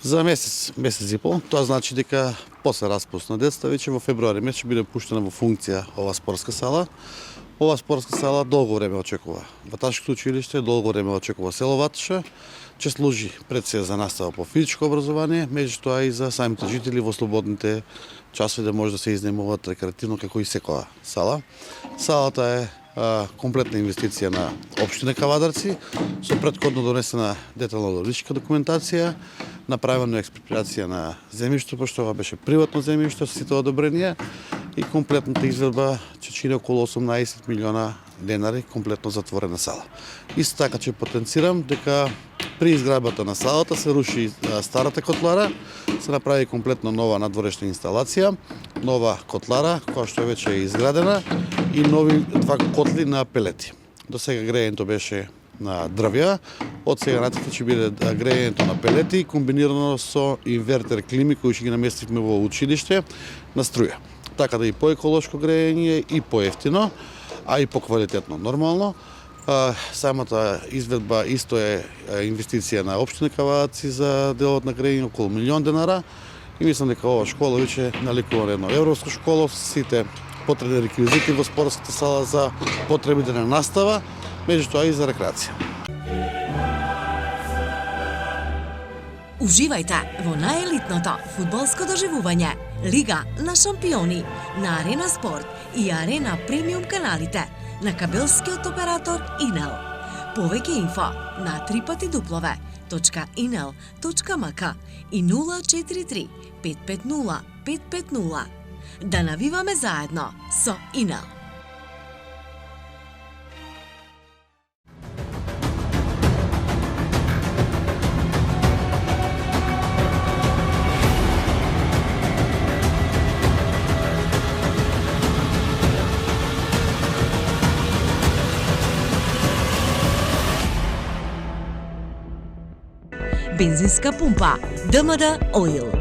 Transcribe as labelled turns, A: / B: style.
A: За месец и пол. Тоа значи дека после распуст на детства, веќе во февруари месец ќе биде пуштена во функција ова спортска сала. Ова спортска сала долго време очекува. Ваташкото училиште долго време очекува село Ваташа. Ќе служи пред се за настава по физичко образование, меѓутоа и за самите жители во слободните часови да може да се изнемуваат рекреативно како и секоја сала. Салата е комплетна инвестиција на општина Кавадарци, со претходно донесена детална урбанистичка документација, направена експроприација на земјиште, пошто ова беше приватно земјиште со сите одобренија и комплетната изведба ќе чини околу 18 милиона денари, комплетно затворена сала. Исто така ќе потенцирам дека при изградбата на салата се руши старата котлара, се направи комплетно нова надворешна инсталација, нова котлара која што веќе е изградена и нови два котли на пелети. До сега грејењето беше на дрвја, од сега натаму ќе биде грејењето на пелети комбинирано со инвертер клими кој ќе ги наместивме во училиште на струја. Така да и поеколошко грејење и поевтино, а и поквалитетно нормално. Самата изведба исто е инвестиција на општина Кавадарци за делот на грејење околу милион денара и мислам дека ова школа веќе наликува на едно европско школа со сите потребни реквизити во спортската сала за потребите на настава, меѓутоа и за рекреација.
B: Уживајте во најелитното фудбалско доживување Лига на шампиони на Арена Спорт и Арена Премиум каналите на кабелскиот оператор Инел. Повеќе инфо на www.inel.mk и 043 550 550. Да навиваме заедно со Инел. Бензинска пумпа ДМД Оил.